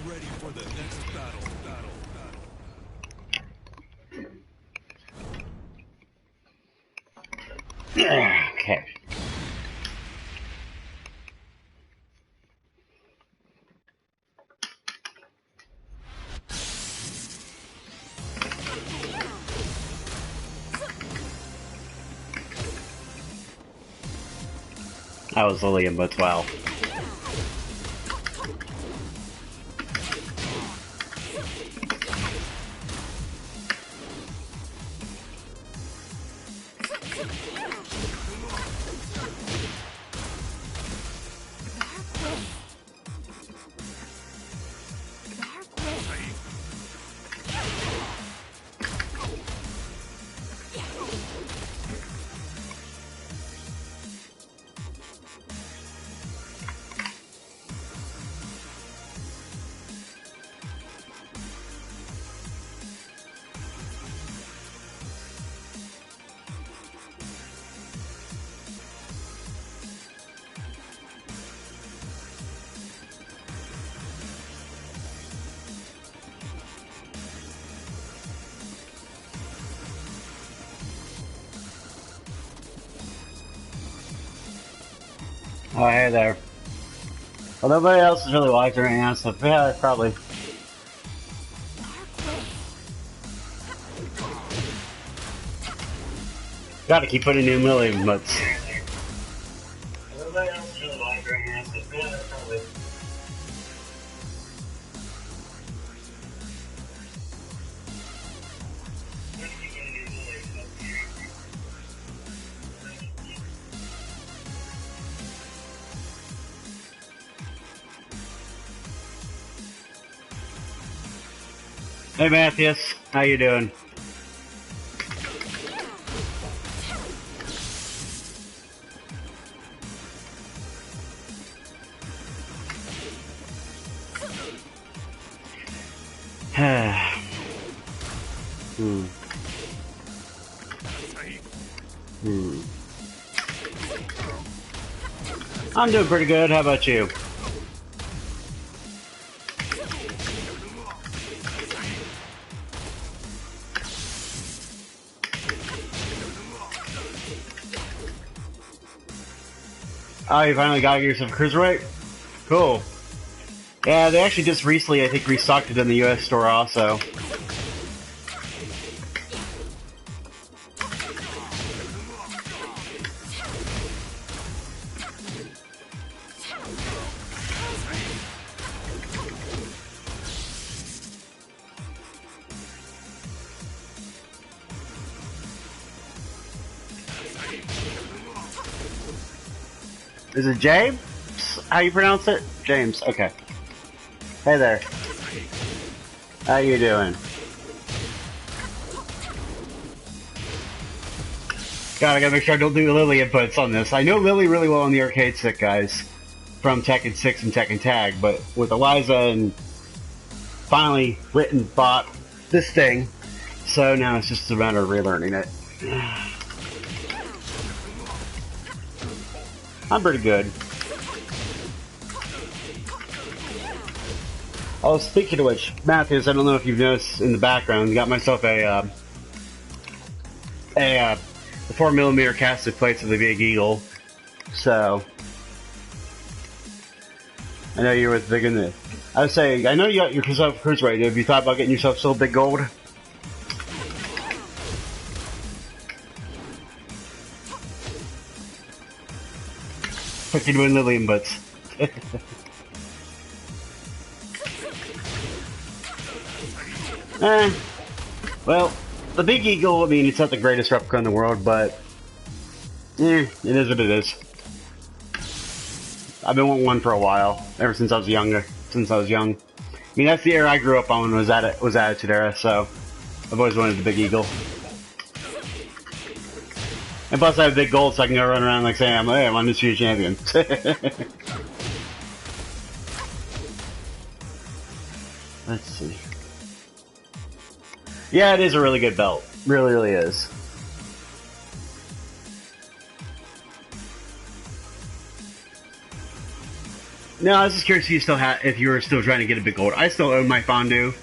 Ready for the next battle. Okay. That was Lily and Butts, wow. Oh, hey there. Well, nobody else is really watching right now, so yeah, probably. Gotta keep putting new Lily and Butts. Nobody else is really watching right now, so yeah, probably. Hey Matthias, how you doing? I'm doing pretty good, how about you? Oh, you finally got yourself a cruiserweight? Cool. Yeah, they actually just recently, I think, restocked it in the US store also. Is it James? How you pronounce it? James, okay. Hey there. How you doing? God, I gotta make sure I don't do the Lily inputs on this. I know Lily really well on the arcade stick, guys. From Tekken 6 and Tekken Tag, but with Eliza and finally went and bought this thing, so now it's just a matter of relearning it. I'm pretty good. Oh, speaking of which, Matthews, I don't know if you've noticed in the background, got myself the 4mm casted plates of the Big Eagle. So, I know you were thinking that. I would say, I know you got yourself cruiserweight. Have you thought about getting yourself still big gold? Fucking doing Lillian butts. Well, the Big Eagle, I mean, it's not the greatest replica in the world, but it is what it is. I've been wanting one for a while, ever since I was younger. Since I was young. I mean, that's the era I grew up on, was Attitude Era, so I've always wanted the Big Eagle. And plus I have big gold, so I can go run around like saying, hey, I'm undisputed champion. Let's see. Yeah, it is a really good belt. Really, really is. No, I was just curious if you were still trying to get a big gold. I still own my fondue.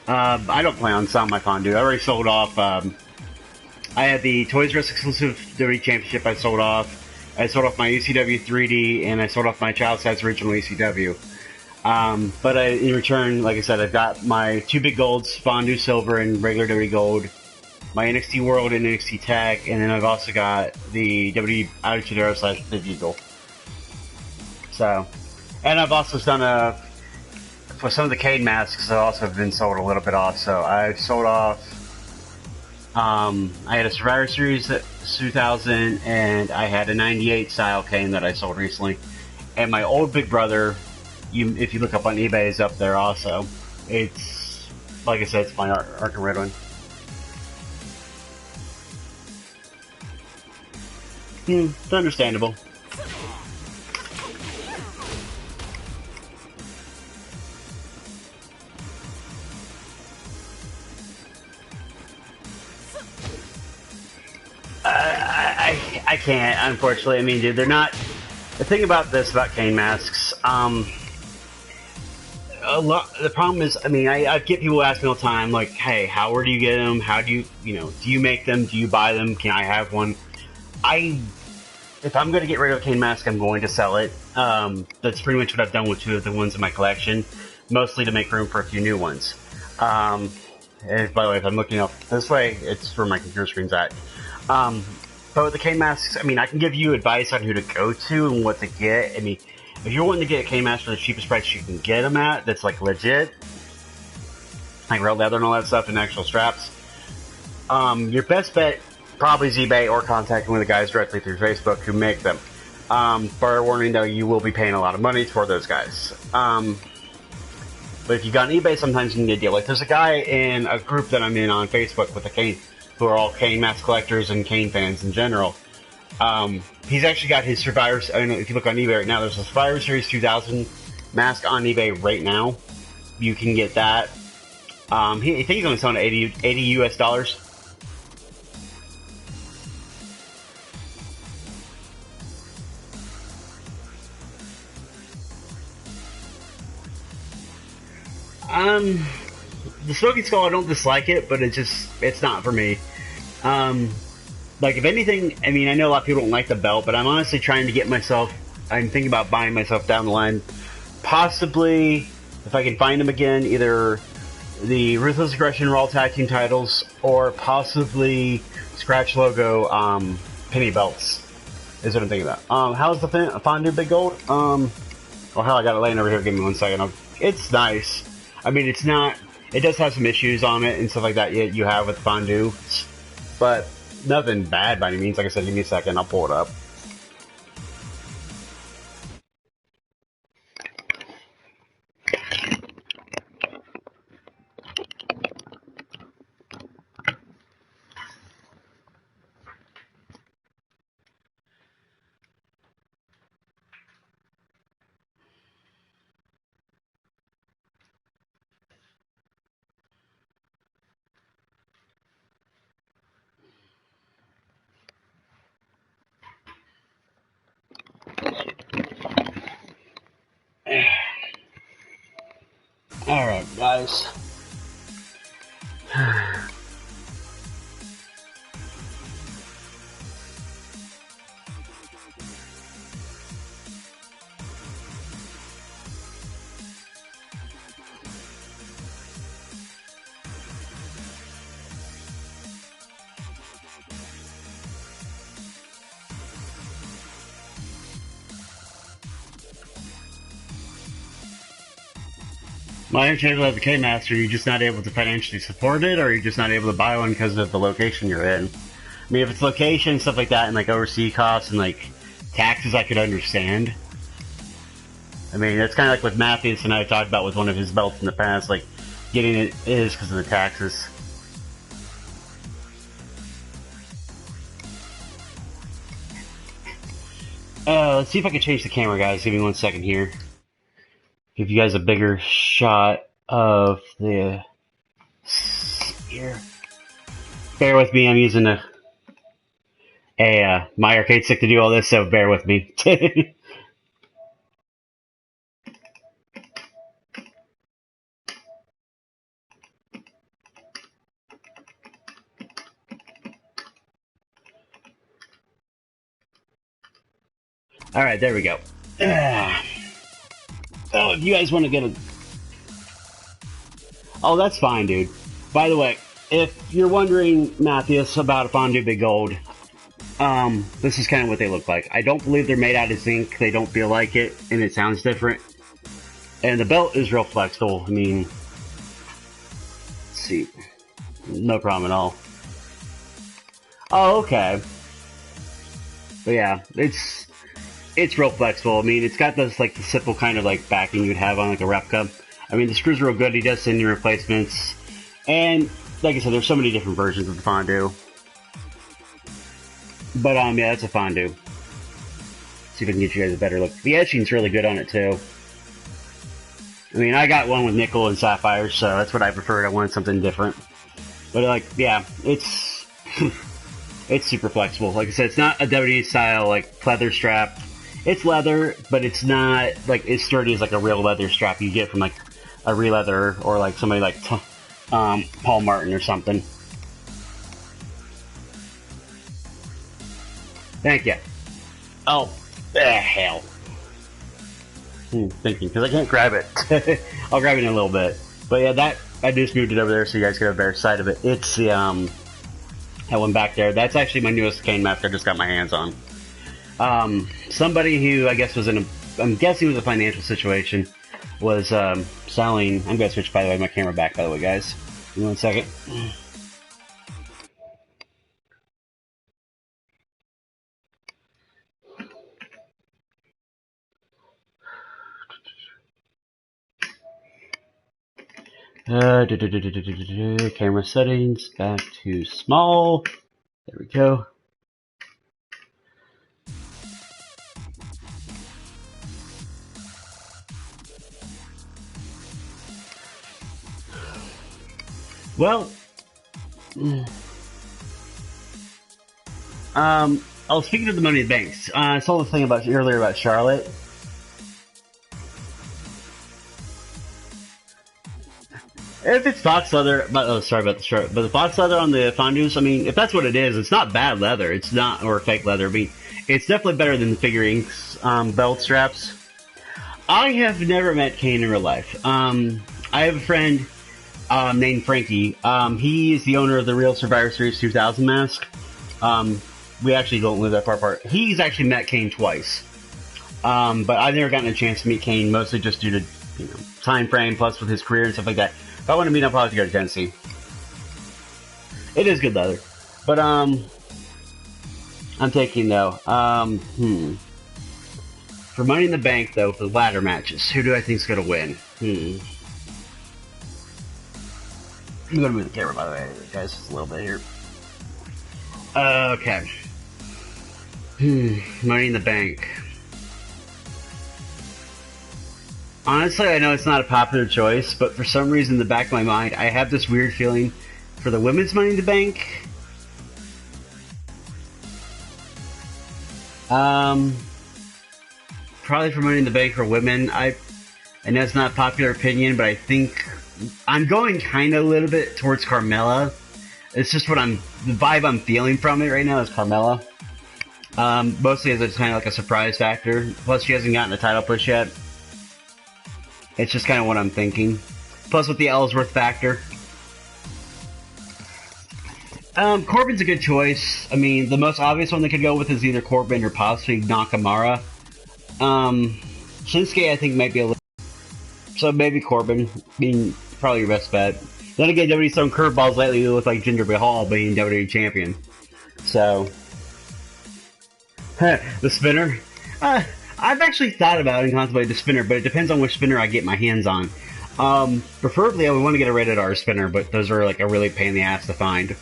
I don't plan on selling my fondue. I already sold off. I had the Toys R Us exclusive WWE Championship. I sold off. I sold off my ECW 3D, and I sold off my Child Size original ECW. But in return, like I said, I've got my 2 big golds, Fondue Silver and regular WWE Gold, my NXT World and NXT Tag, and then I've also got the WWE Attitude Era / Big Eagle. So, and I've also done for some of the Kane masks, I also have been sold a little bit off. So I've sold off, I had a Survivor Series 2000, and I had a 98 style Kane that I sold recently. And my old big brother, if you look up on eBay, is up there also. It's, like I said, it's my Arkham Red one. It's understandable. I can't, unfortunately. I mean, dude, they're not... The thing about Kane masks, the problem is, I mean, I get people ask me all the time, like, hey, where do you get them? How do you, do you make them? Do you buy them? Can I have one? If I'm going to get rid of a Kane mask, I'm going to sell it. That's pretty much what I've done with 2 of the ones in my collection, mostly to make room for a few new ones. And by the way, if I'm looking up this way, it's where my computer screen's at. But with the Kane masks, I mean, I can give you advice on who to go to and what to get. I mean, if you're wanting to get a Kane mask for the cheapest price you can get them at, that's like legit, like real leather and all that stuff, and actual straps, your best bet probably is eBay or contacting one of the guys directly through Facebook who make them. Fair warning though, you will be paying a lot of money for those guys. But if you got on eBay, sometimes you can get a deal. Like, there's a guy in a group that I'm in on Facebook with the Kane, who are all Kane mask collectors and Kane fans in general. He's actually got his Survivor... I know if you look on eBay right now, there's a Survivor Series 2000 mask on eBay right now. You can get that. I think he's only selling 80 US dollars. The Smoking Skull, I don't dislike it, but it's not for me. Like, if anything, I mean, I know a lot of people don't like the belt, but I'm honestly trying to get myself, I'm thinking about buying myself down the line, possibly, if I can find them again, either the Ruthless Aggression Raw Tag Team titles, or possibly Scratch Logo, penny belts, is what I'm thinking about. How's the Fondue Big Gold? Oh hell, I got it laying over here, give me 1 second. It's nice. I mean, it's not, it does have some issues on it and stuff like that you have with Fondue, but nothing bad by any means. Like I said, give me a second, I'll pull it up. Alright, guys. My understanding of the K-Master, you're just not able to financially support it, or you're just not able to buy one because of the location you're in. I mean, if it's location, stuff like that, and like overseas costs and like taxes, I could understand. I mean, that's kind of like what Matthews and I talked about with one of his belts in the past, like getting it is because of the taxes. Let's see if I can change the camera, guys. Give me 1 second here. Give you guys a bigger shot of the here. Bear with me. I'm using my arcade stick to do all this, so bear with me. All right, there we go. Oh, if you guys want to get a... Oh, that's fine, dude. By the way, if you're wondering, Matthias, about a Fondue Big Gold, this is kind of what they look like. I don't believe they're made out of zinc. They don't feel like it, and it sounds different. And the belt is real flexible. I mean, let's see. No problem at all. Oh, okay. But yeah, it's real flexible. I mean, it's got this, like, the simple kind of, like, backing you'd have on, like, a replica. I mean, the screws are real good. He does send you replacements. And, like I said, there's so many different versions of the Fondue. But, yeah, that's a Fondue. See if I can get you guys a better look. The etching's really good on it, too. I mean, I got one with nickel and sapphire, so that's what I preferred. I wanted something different. But, like, yeah, it's... it's super flexible. Like I said, it's not a WWE style, like, leather strap. It's leather, but it's not, like, as sturdy as, like, a real leather strap you get from, like, a re-leather or, like, somebody like Paul Martin or something. Thank you. Oh, hell. Thinking, because I can't grab it. I'll grab it in a little bit. But yeah, I just moved it over there so you guys get a better side of it. It's the, that one back there. That's actually my newest cane mask I just got my hands on. Somebody who I guess was I'm guessing was a financial situation, was selling. I'm gonna switch, by the way, my camera back, by the way, guys. Give me 1 second. Camera settings back to small. There we go. Well, I was speaking of the Money in the Banks. I saw the thing earlier about Charlotte. If it's box leather, sorry about the shirt, but the box leather on the fondues, I mean, if that's what it is, it's not bad leather. It's not, or fake leather. I mean, it's definitely better than the Figure Inks belt straps. I have never met Kane in real life. I have a friend named Frankie. He is the owner of the Real Survivor Series 2000 mask. We actually don't live that far apart. He's actually met Kane twice. But I've never gotten a chance to meet Kane, mostly just due to, time frame, plus with his career and stuff like that. If I want to meet him, I'll probably have to go to Tennessee. It is good leather. But, I'm taking, though, for Money in the Bank, though, for the ladder matches, who do I think is going to win? I'm going to move the camera, by the way, guys, just a little bit here. Okay. Money in the Bank. Honestly, I know it's not a popular choice, but for some reason in the back of my mind, I have this weird feeling for the women's Money in the Bank. Probably for Money in the Bank for women. I know it's not a popular opinion, but I think I'm going kind of a little bit towards Carmella. It's just the vibe I'm feeling from it right now is Carmella. Mostly as it's kind of like a surprise factor. Plus, she hasn't gotten a title push yet. It's just kind of what I'm thinking. Plus, with the Ellsworth factor. Corbin's a good choice. I mean, the most obvious one they could go with is either Corbin or possibly Nakamura. Shinsuke, I think, might be a little... So maybe Corbin being probably your best bet. Then again, WWE's thrown curveballs lately with like Jinder Mahal being WWE champion. So, the spinner. I I've actually thought about and contemplated the spinner, but it depends on which spinner I get my hands on. Preferably I would want to get a rated R spinner, but those are like a really pain in the ass to find.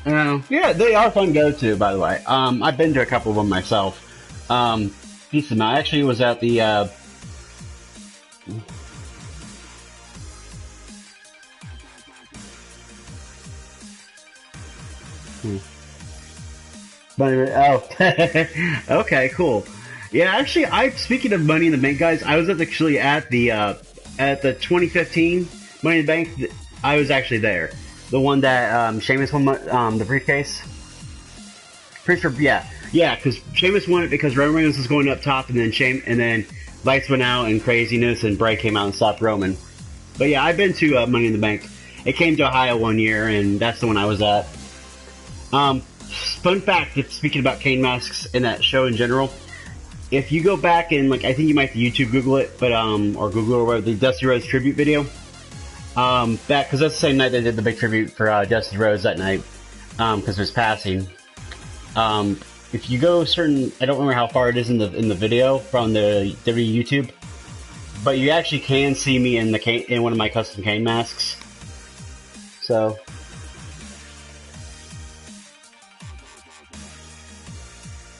Yeah, they are fun to go to, by the way. I've been to a couple of them myself. Decent amount. I actually was at the, Oh, okay, cool. Yeah, actually, speaking of Money in the Bank, guys, I was actually at the 2015 Money in the Bank. I was actually there. The one that Sheamus won the briefcase. Pretty sure, yeah, because Sheamus won it because Roman Reigns was going up top, and then lights went out and craziness, and Bray came out and stopped Roman. But yeah, I've been to Money in the Bank. It came to Ohio one year, and that's the one I was at. Fun fact, speaking about Kane masks and that show in general, if you go back and, like, I think you might have to YouTube Google it, but, or Google or whatever, the Dusty Rhodes tribute video, because that's the same night they did the big tribute for, Dusty Rhodes that night, because of his passing. If you go I don't remember how far it is in the video from the WWE YouTube, but you actually can see me in one of my custom Kane masks. So,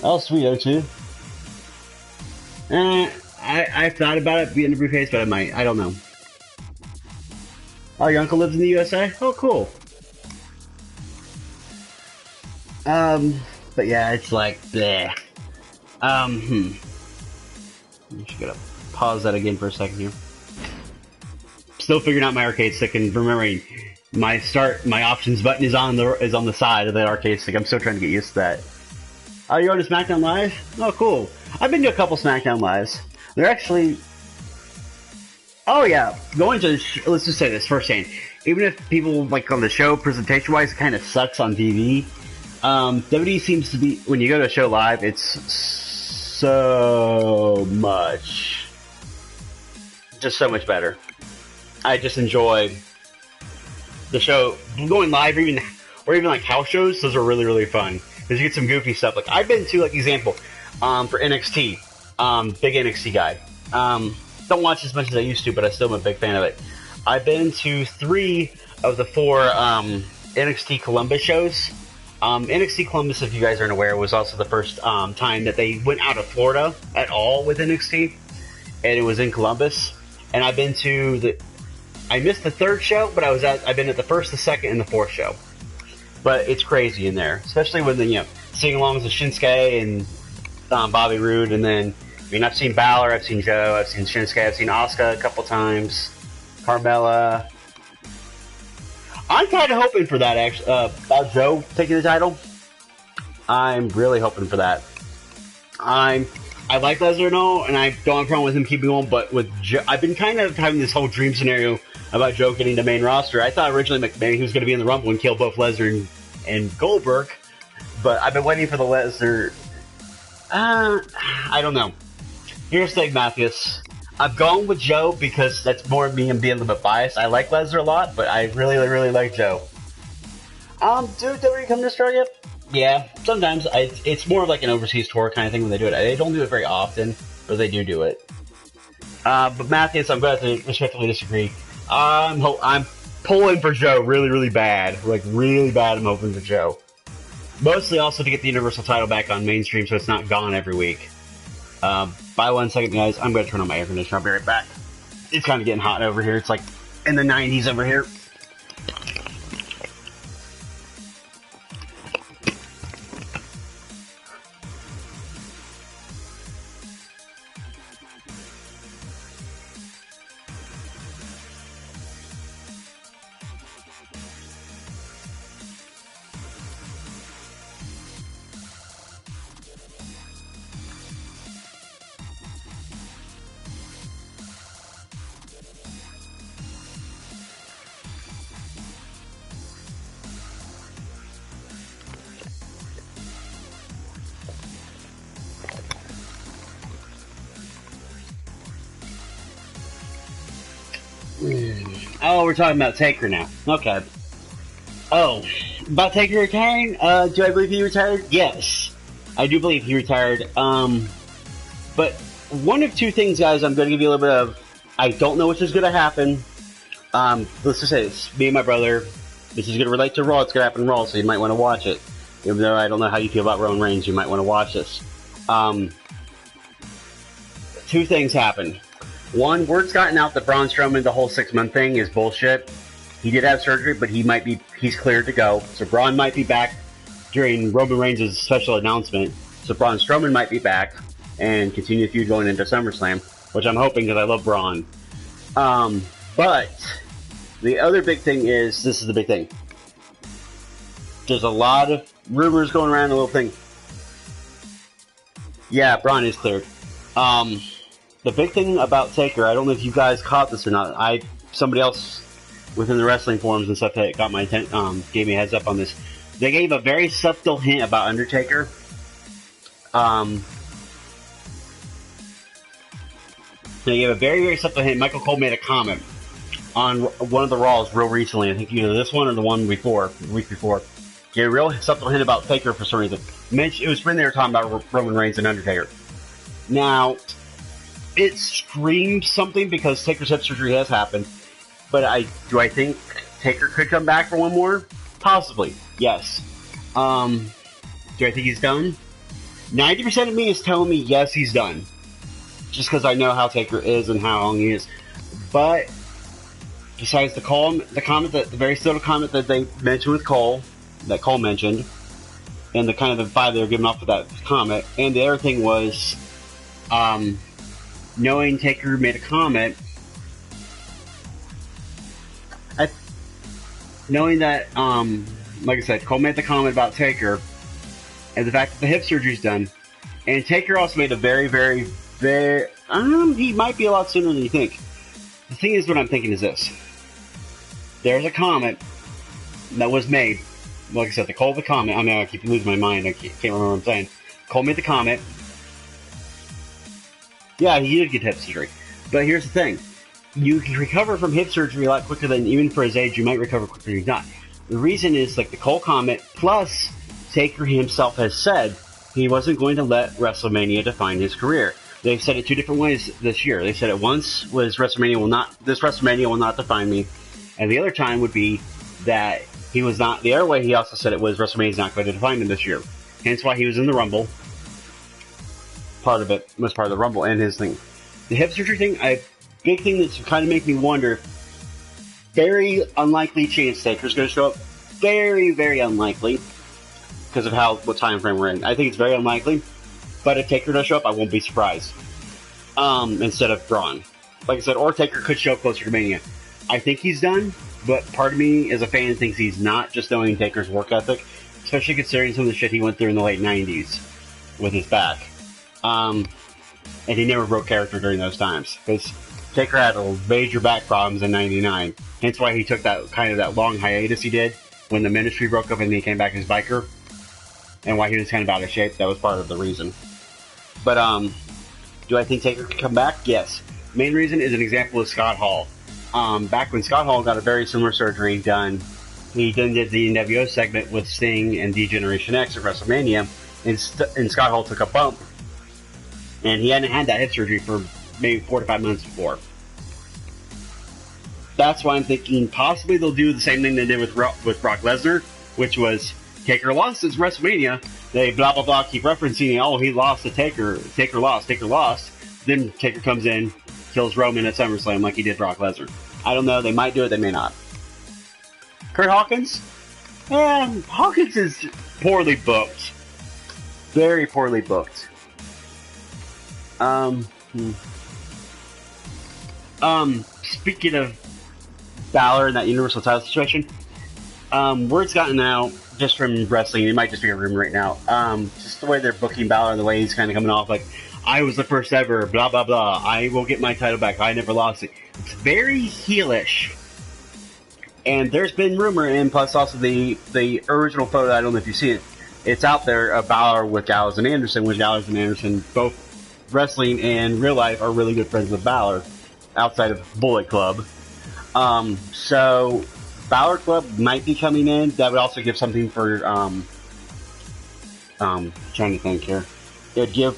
oh, sweet, O2. I thought about it being a briefcase, but I don't know. Oh, your uncle lives in the USA? Oh, cool. But yeah, it's like, bleh. I'm just gonna pause that again for a second here. Still figuring out my arcade stick and remembering my options button is on the side of the arcade stick. I'm still trying to get used to that. Oh, you're on to SmackDown Live? Oh, cool. I've been to a couple SmackDown Lives. They're actually... Oh, yeah. Going to... Let's just say this firsthand. Even if people, like, on the show, presentation-wise, it kind of sucks on TV, WWE seems to be... When you go to a show live, it's so much... Just so much better. I just enjoy the show. Going live, or even like, house shows, those are really, really fun. Because you get some goofy stuff. Like, I've been to, like, example, for NXT. Big NXT guy. Don't watch as much as I used to, but I still am a big fan of it. I've been to 3 of the 4 NXT Columbus shows. NXT Columbus, if you guys aren't aware, was also the first time that they went out of Florida at all with NXT. And it was in Columbus. And I've been to I missed the 3rd show, but I've been at the 1st, the 2nd, and the 4th show. But it's crazy in there, especially when sing-alongs with Shinsuke and Bobby Roode, and then, I mean, I've seen Balor, I've seen Joe, I've seen Shinsuke, I've seen Asuka a couple times, Carmella. I'm kind of hoping for that, actually, about Joe taking the title. I'm really hoping for that. I like Lesnar and all, and I don't have a problem with him keeping going, but with Joe, I've been kind of having this whole dream scenario about Joe getting the main roster. I thought originally maybe he was going to be in the Rumble and kill both Lesnar and Goldberg, but I've been waiting for the Lesnar. I don't know. Here's the thing, Matthews. I've gone with Joe because that's more of me and being a little bit biased. I like Lesnar a lot, but I really, really like Joe. Do WWE come to Australia? Yeah, sometimes. It's more of like an overseas tour kind of thing when they do it. They don't do it very often, but they do it. But Matthews, I'm going to have to respectfully disagree. I'm pulling for Joe really, really bad. Like, really bad, I'm hoping for Joe. Mostly also to get the Universal title back on mainstream so it's not gone every week. By 1 second, guys, I'm going to turn on my air conditioner. I'll be right back. It's kind of getting hot over here. It's like in the 90s over here. Oh, we're talking about Taker now. Okay. Oh, about Taker retiring? Do I believe he retired? Yes. I do believe he retired. But one of two things, guys, I'm going to give you a little bit of, I don't know which is going to happen. Let's just say it's me and my brother. This is going to relate to Raw. It's going to happen Raw, so you might want to watch it. Even though I don't know how you feel about Roman Reigns, you might want to watch this. Two things happen. One, word's gotten out that Braun Strowman, the whole 6-month thing is bullshit. He did have surgery, but he's cleared to go. So Braun might be back during Roman Reigns' special announcement. So Braun Strowman might be back and continue the feud going into SummerSlam, which I'm hoping because I love Braun. But the other big thing is, this is the big thing. There's a lot of rumors going around, the little thing. Yeah, Braun is cleared. The big thing about Taker, I don't know if you guys caught this or not. Somebody else within the wrestling forums and stuff that got my gave me a heads up on this. They gave a very subtle hint about Undertaker. They gave a very, very subtle hint. Michael Cole made a comment on one of the Raws real recently. I think either this one or the one before, the week before. Gave a real subtle hint about Taker for some reason. It was when they were talking about Roman Reigns and Undertaker. Now, it screams something because Taker's hip surgery has happened. But do I think Taker could come back for one more? Possibly, yes. Do I think he's done? 90% of me is telling me yes, he's done. Just because I know how Taker is and how long he is. But besides the very subtle comment that they mentioned with Cole, that Cole mentioned, and the kind of the vibe they were giving off with that comment, and the other thing was, knowing Taker made a comment, knowing that, like I said, Cole made the comment about Taker, and the fact that the hip surgery's done, and Taker also made a very, very, very, he might be a lot sooner than you think. The thing is, what I'm thinking is this. There's a comment that was made, like I said, the comment, I mean, I keep losing my mind, I can't remember what I'm saying. Cole made the comment. Yeah, he did get hip surgery. But here's the thing. You can recover from hip surgery a lot quicker than, even for his age, you might recover quicker than he's not. The reason is, like the Cole comment, plus Taker himself has said he wasn't going to let WrestleMania define his career. They've said it two different ways this year. They said it once was this WrestleMania will not define me. And the other time would be that he was not, the other way he also said it was WrestleMania's not going to define him this year. Hence why he was in the Rumble. Part of it was part of the Rumble and his thing. The hip surgery thing, big thing that's kind of making me wonder, very unlikely chance Taker's going to show up. Very, very unlikely. Because of what time frame we're in. I think it's very unlikely. But if Taker does show up, I won't be surprised. Instead of Braun. Like I said, or Taker could show up closer to Mania. I think he's done, but part of me as a fan thinks he's not, just knowing Taker's work ethic. Especially considering some of the shit he went through in the late 90s with his back. And he never broke character during those times. Because Taker had major back problems in 99. Hence why he took that long hiatus he did when the Ministry broke up and he came back as biker. And why he was kind of out of shape. That was part of the reason. But, do I think Taker could come back? Yes. Main reason is an example of Scott Hall. Back when Scott Hall got a very similar surgery done, he then did the NWO segment with Sting and D-Generation X at WrestleMania, and Scott Hall took a bump. And he hadn't had that hip surgery for maybe 4 to 5 months before. That's why I'm thinking possibly they'll do the same thing they did with Brock Lesnar, which was Taker lost his WrestleMania. They blah blah blah keep referencing, oh, he lost to Taker. Taker lost. Then Taker comes in, kills Roman at SummerSlam like he did Brock Lesnar. I don't know. They might do it. They may not. Kurt Hawkins? Hawkins is poorly booked. Very poorly booked. Speaking of Balor in that Universal title situation, word's gotten out just from wrestling, it might just be a rumor right now, just the way they're booking Balor and the way he's kind of coming off like, I was the first ever, blah blah blah, I will get my title back, I never lost it. It's very heelish. And there's been rumor, and plus also the original photo, I don't know if you see it, it's out there of Balor with Gallows and Anderson, which Gallows and Anderson, both wrestling and real life, are really good friends with Balor, outside of Bullet Club. So Balor Club might be coming in. That would also give something for Trying to think here. It would give,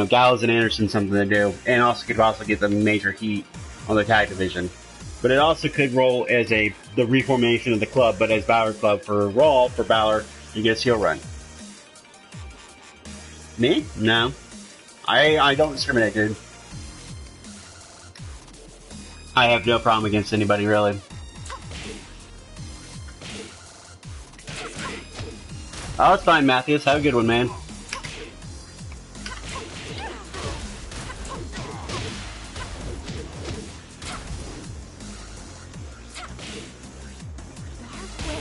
Gallows and Anderson something to do, and also could also get them major heat on the tag division. But it also could roll as the reformation of the club, but as Balor Club for Raw, for Balor, you get a heel run. Me? No. I don't discriminate, dude. I have no problem against anybody, really. Oh, it's fine, Matthews. Have a good one, man.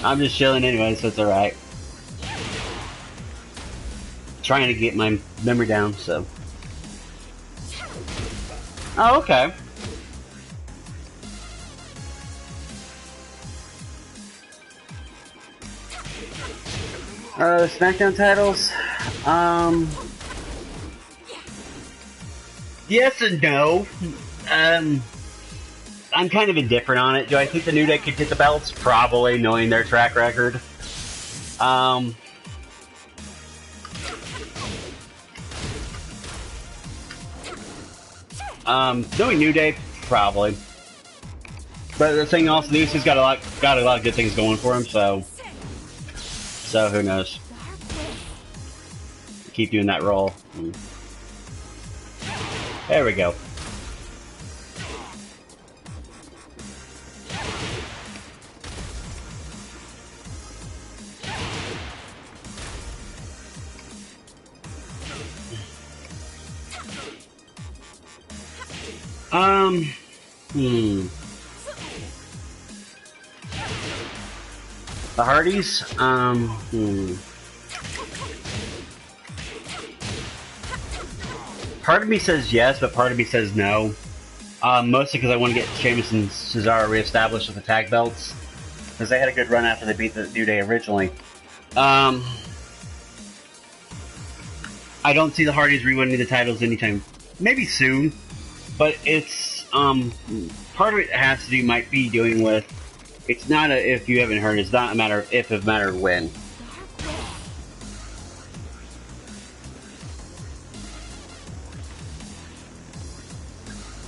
I'm just chilling anyway, so it's alright. Trying to get my memory down, so. Oh, okay. SmackDown titles. Yes and no. I'm kind of indifferent on it. Do I think the New Day could get the belts? Probably, knowing their track record. Knowing New Day, probably. But the thing also, the EC's got a lot of good things going for him, so who knows? Keep doing that roll. There we go. The Hardys, Part of me says yes, but part of me says no. Mostly because I want to get Sheamus and Cesaro reestablished with the tag belts. Because they had a good run after they beat the New Day originally. I don't see the Hardys re-winning the titles anytime, maybe soon. But it's, part of it has to do, might be doing with, it's not a, if you haven't heard, it's not a matter of if, it's a matter of when.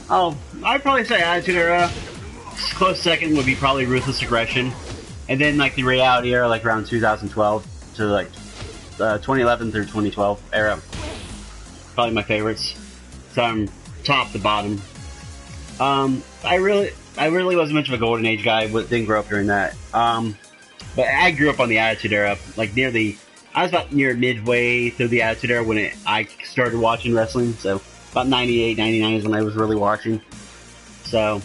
Oh, I'd probably say Attitude Era. Close second would be probably Ruthless Aggression. And then, like, the Reality Era, like, around 2012 to, like, 2011 through 2012 era. Probably my favorites. So I'm top to bottom. I really wasn't much of a Golden Age guy, but didn't grow up during that. But I grew up on the Attitude Era, like I was about near midway through the Attitude Era when I started watching wrestling, so about 98, 99 is when I was really watching. So,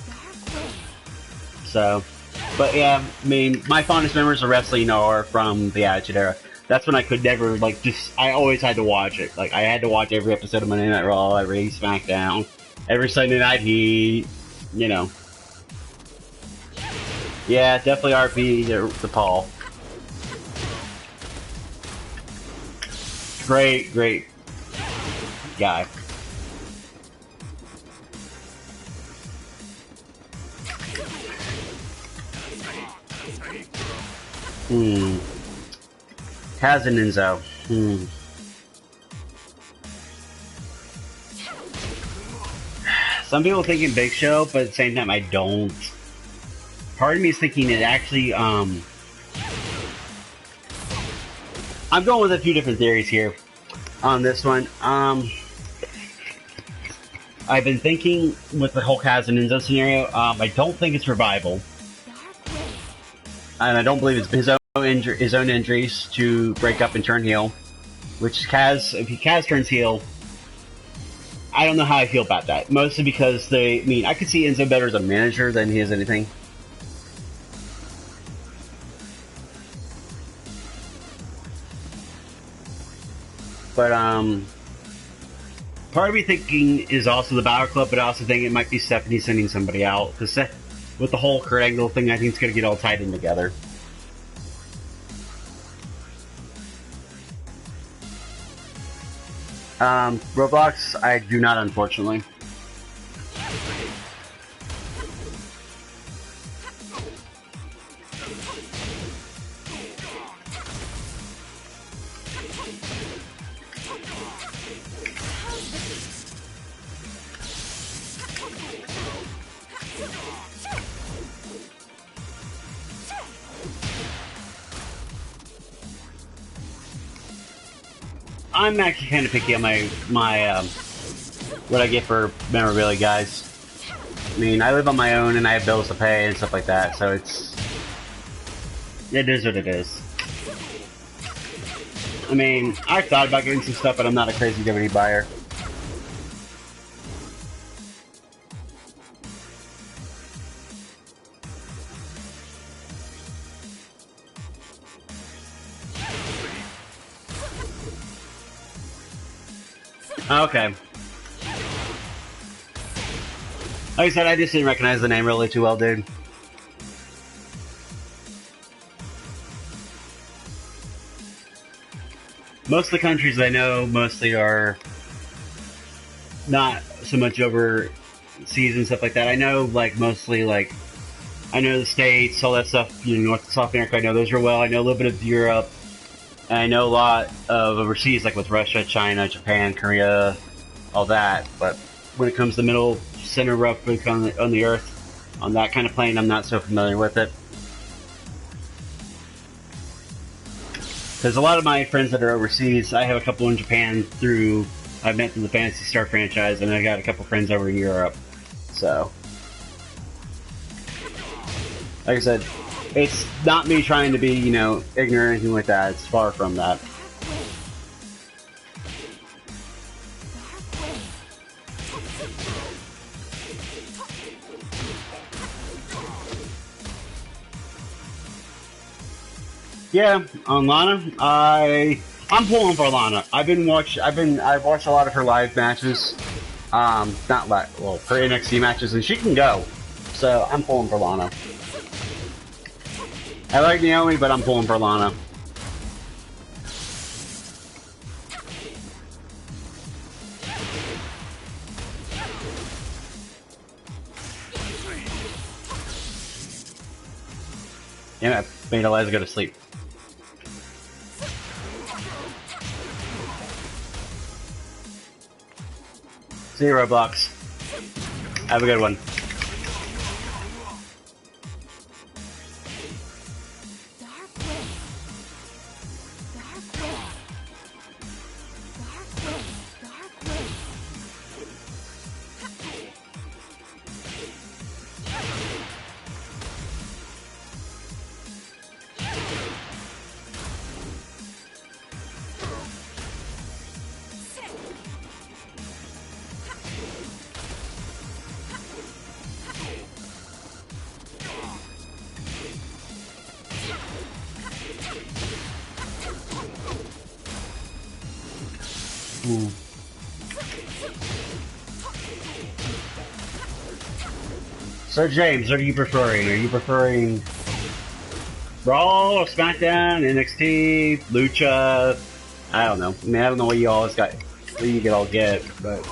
but yeah, I mean, my fondest memories of wrestling are from the Attitude Era. That's when I could never, I always had to watch it. Like, I had to watch every episode of Monday Night Raw, every SmackDown, every Sunday Night Heat, Yeah, definitely RP the Paul. Great guy. Kaz and Enzo. Some people thinking Big Show, but at the same time I don't. Part of me is thinking it actually, I'm going with a few different theories here on this one. I've been thinking with the whole Kaz and Enzo scenario, I don't think it's Revival. And I don't believe it's his own injuries to break up and turn heel. Which Kaz, if Kaz turns heel, I don't know how I feel about that. Mostly because I could see Enzo better as a manager than he is anything. But, part of me thinking is also the Balor Club, but I also think it might be Stephanie sending somebody out. Because with the whole Kurt Angle thing, I think it's going to get all tied in together. Roblox, I do not, unfortunately. I'm actually kind of picky on my what I get for memorabilia, guys. I mean, I live on my own and I have bills to pay and stuff like that, so it is what it is. I mean, I thought about getting some stuff, but I'm not a crazy DVD buyer. Okay. Like I said, I just didn't recognize the name really too well, dude. Most of the countries I know mostly are not so much overseas and stuff like that. I know, like, mostly, like, I know the States, all that stuff, you know, North and South America, I know those are well. I know a little bit of Europe. And I know a lot of overseas, like with Russia, China, Japan, Korea, all that. But when it comes to middle center roughly on the Earth, on that kind of plane, I'm not so familiar with it. Because a lot of my friends that are overseas, I have a couple in Japan I've met through the Phantasy Star franchise, and I got a couple friends over in Europe. So, like I said, it's not me trying to be, you know, ignorant or anything like that. It's far from that. Yeah, on Lana, I'm pulling for Lana. I've watched a lot of her live matches. Not live, well, her NXT matches, and she can go. So I'm pulling for Lana. I like Naomi, but I'm pulling for Lana. Yeah, I made Eliza go to sleep. See you, Roblox. Have a good one. Ooh. So James, what are you preferring? Are you preferring Raw, or SmackDown, NXT, Lucha? I don't know. I mean, I don't know what you all got, what you can all get, but.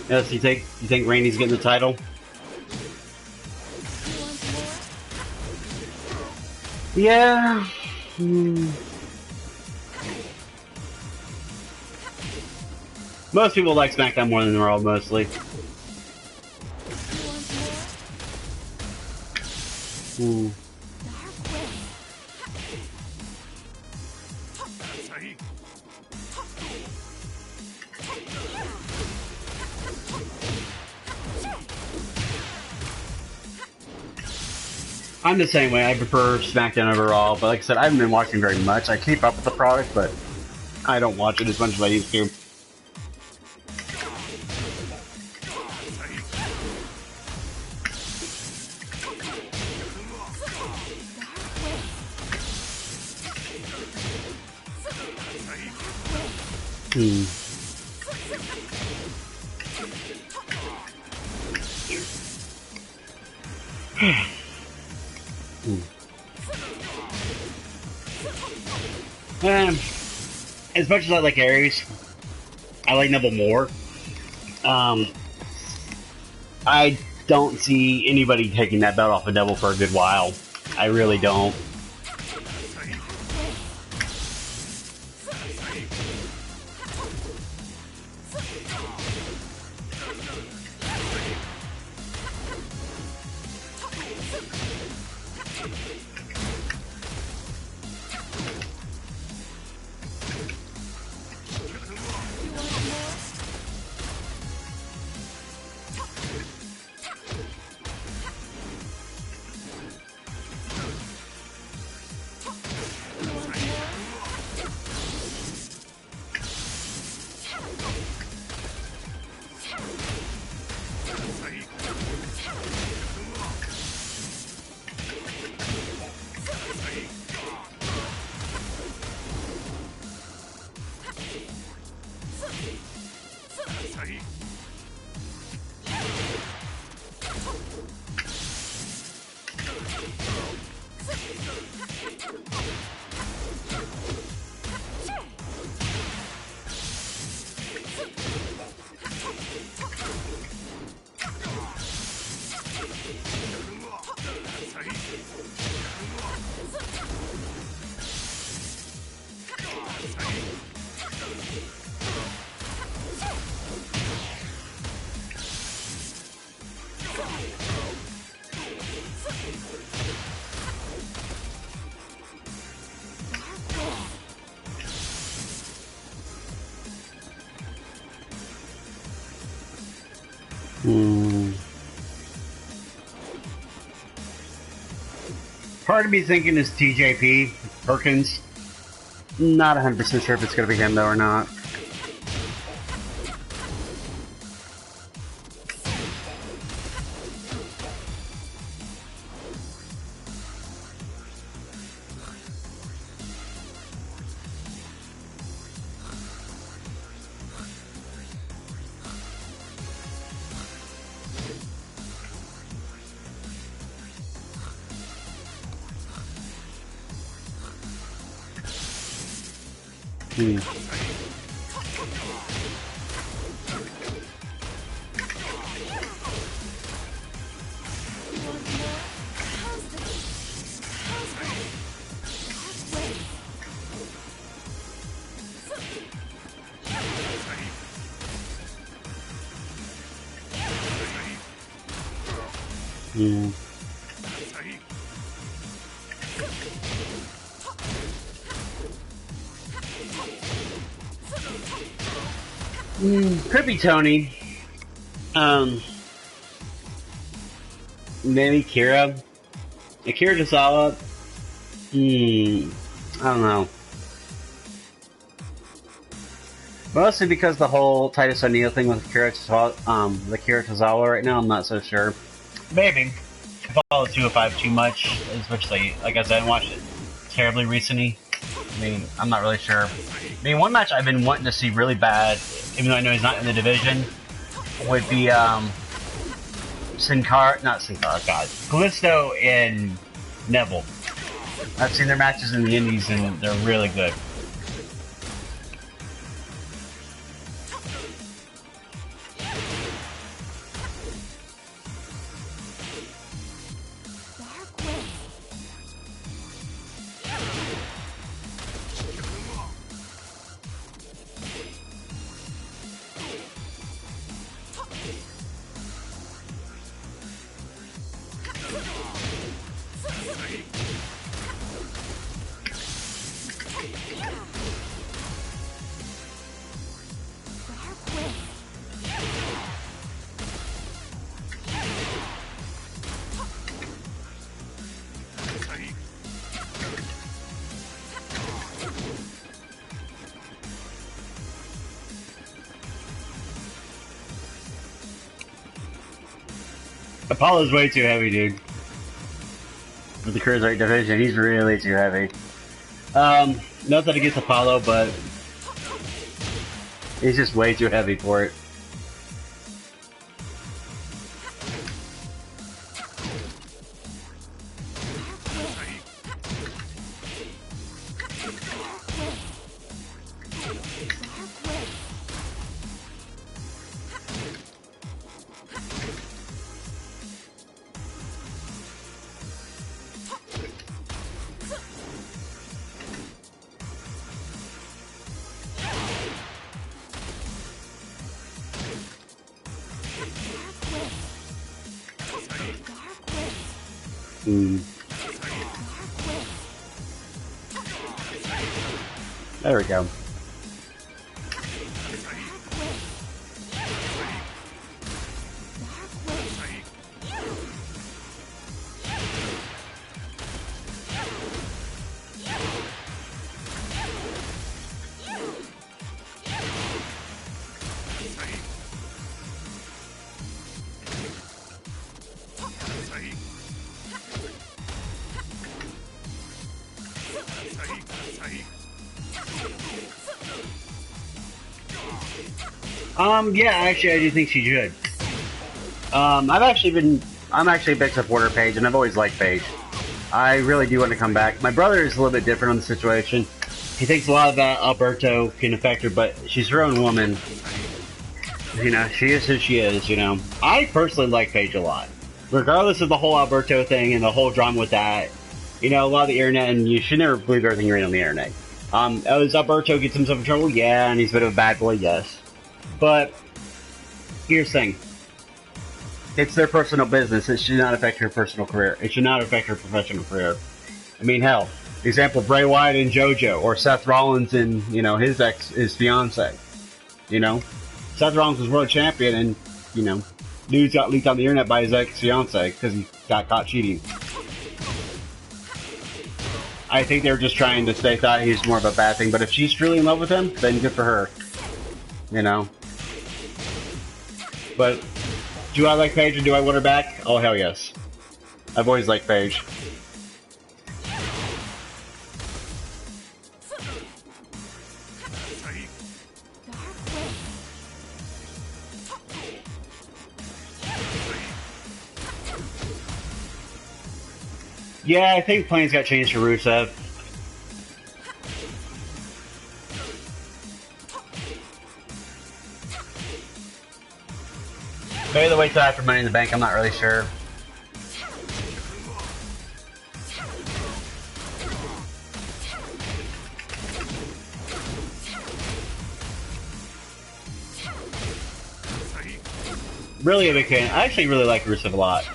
Yes, you think Randy's getting the title? Yeah. Most people like SmackDown more than Raw, mostly. I'm the same way. I prefer SmackDown over Raw, but like I said, I haven't been watching very much. I keep up with the product, but I don't watch it as much as I used to. As much as I like Aries, I like Neville more. I don't see anybody taking that belt off of Neville for a good while. I really don't. Part of me thinking is TJP Perkins. Not 100% sure if it's going to be him though or not. Could be Tony. Maybe Kira. Akira Tozawa. I don't know. Mostly because the whole Titus O'Neil thing with Akira Tozawa right now, I'm not so sure. Maybe. I follow 205 too much, especially, like I said, I didn't watch it terribly recently. I mean, I'm not really sure. I mean, one match I've been wanting to see really bad, even though I know he's not in the division, would be, Callisto and Neville. I've seen their matches in the indies and they're really good. Apollo's way too heavy, dude. For the Cruiserweight division, he's really too heavy. Nothing against Apollo, but he's just way too heavy for it. Mm. There we go. Yeah, actually, I do think she should. I'm actually a big supporter of Paige, and I've always liked Paige. I really do want to come back. My brother is a little bit different on the situation. He thinks a lot of that Alberto can affect her, but she's her own woman. You know, she is who she is, you know. I personally like Paige a lot. Regardless of the whole Alberto thing and the whole drama with that, you know, a lot of the internet, and you should never believe everything you read on the internet. As Alberto gets himself in trouble, yeah, and he's a bit of a bad boy, yes. But, here's the thing. It's their personal business. It should not affect her personal career. It should not affect her professional career. I mean, hell, the example of Bray Wyatt and JoJo, or Seth Rollins and, you know, his fiance. You know? Seth Rollins was world champion, and, you know, news got leaked on the internet by his ex-fiance because he got caught cheating. I think they were just trying to say thought he's more of a bad thing, but if she's truly in love with him, then good for her. You know? But, do I like Paige and do I want her back? Oh, hell yes. I've always liked Paige. Yeah, I think plans got changed to Rusev. Maybe the wait till after Money in the Bank, I'm not really sure. Really a big fan. I actually really like Rusev a lot.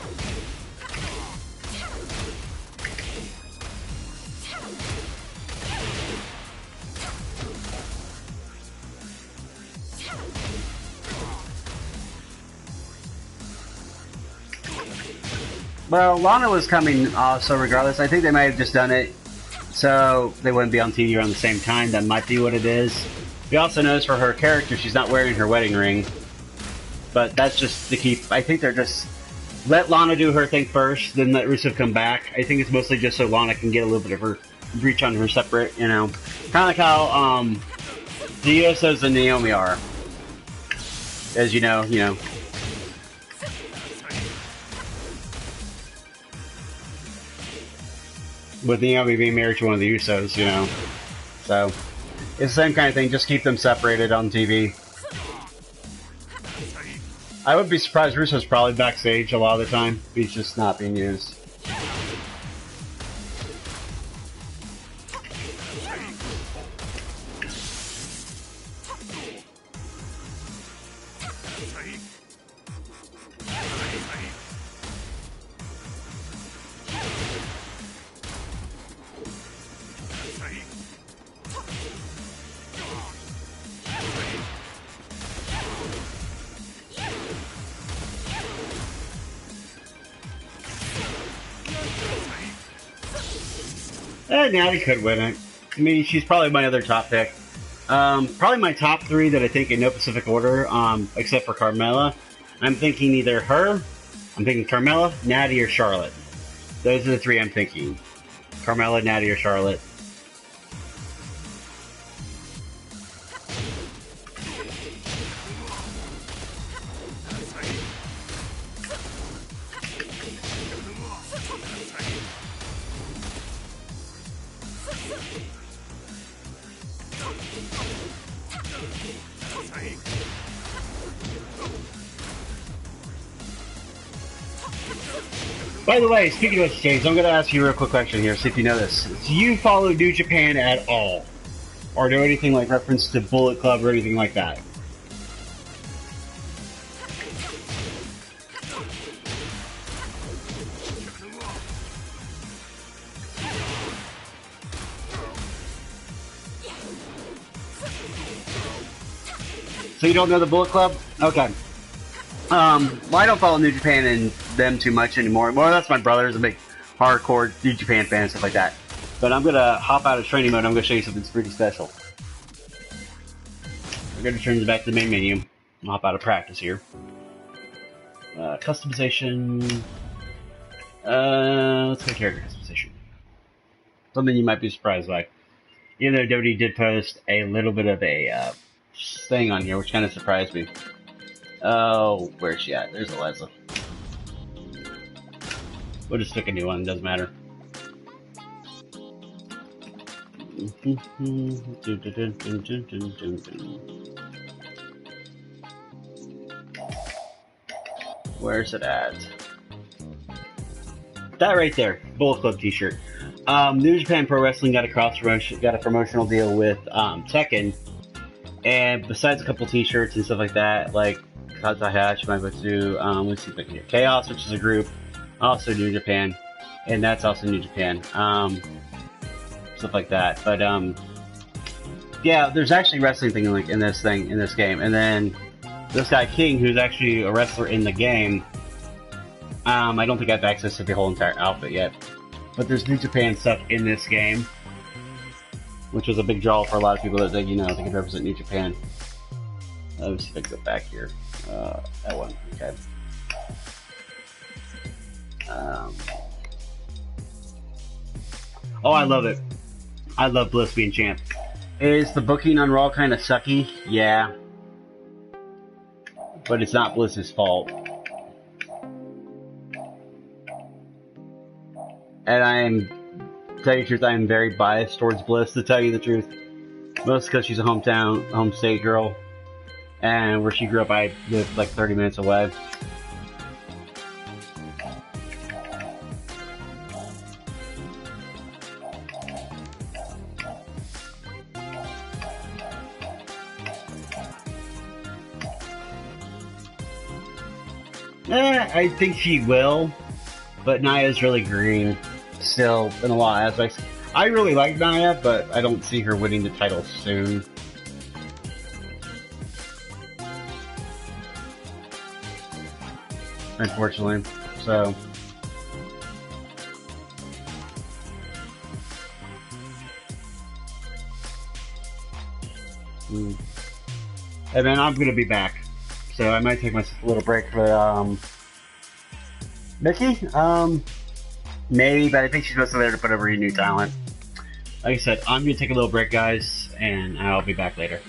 Well, Lana was coming, so regardless, I think they might have just done it so they wouldn't be on TV around the same time. That might be what it is. We also notice for her character, she's not wearing her wedding ring. But that's just to keep... I think they're just... Let Lana do her thing first, then let Rusev come back. I think it's mostly just so Lana can get a little bit of her reach on her separate, you know. Kind of like how D.E.S and Naomi are. As you know, with Naomi being married to one of the Usos, you know. So, it's the same kind of thing, just keep them separated on TV. I would be surprised Russo's probably backstage a lot of the time. He's just not being used. Natty could win it. I mean, she's probably my other top pick. Probably my top three that I think in no specific order, except for Carmella. I'm thinking either her, I'm thinking Carmella, Natty, or Charlotte. Those are the three I'm thinking. Carmella, Natty, or Charlotte. By the way, speaking of which, James, I'm going to ask you a real quick question here, see if you know this. Do you follow New Japan at all? Or do anything like reference to Bullet Club or anything like that? So you don't know the Bullet Club? Okay. Well, I don't follow New Japan and them too much anymore. Well, that's my brother. He's a big hardcore New Japan fan and stuff like that. But I'm gonna hop out of training mode. I'm gonna show you something pretty special. We're gonna turn back to the main menu. I'll hop out of practice here. Customization. Let's go character customization. Something you might be surprised by. Even though WWE did post a little bit of a thing on here, which kind of surprised me. Oh, where's she at? There's Eliza. We'll just stick a new one, doesn't matter. Where's it at? That right there, Bullet Club t-shirt. New Japan Pro Wrestling got a promotional deal with Tekken, and besides a couple t-shirts and stuff like that, like Kazahashi, Maibutsu, let's see if I can get Chaos, which is a group, also New Japan, and that's also New Japan, stuff like that. But yeah, there's actually wrestling thing in this game, and then this guy King, who's actually a wrestler in the game. I don't think I have access to the whole entire outfit yet, but there's New Japan stuff in this game, which was a big draw for a lot of people that they can represent New Japan. Let me see if I can go back here. That one, okay. Oh, I love it. I love Bliss being champ. Is the booking on Raw kind of sucky? Yeah. But it's not Bliss's fault. And to tell you the truth, I am very biased towards Bliss, to tell you the truth. Mostly because she's a home state girl. And where she grew up, I lived like 30 minutes away. I think she will, but Naya's really green still in a lot of aspects. I really like Naya, but I don't see her winning the title soon. Unfortunately, so. And then I'm gonna be back. So I might take myself a little break for, Mickey? Maybe, but I think she's mostly there to put over your new talent. Like I said, I'm gonna take a little break, guys, and I'll be back later.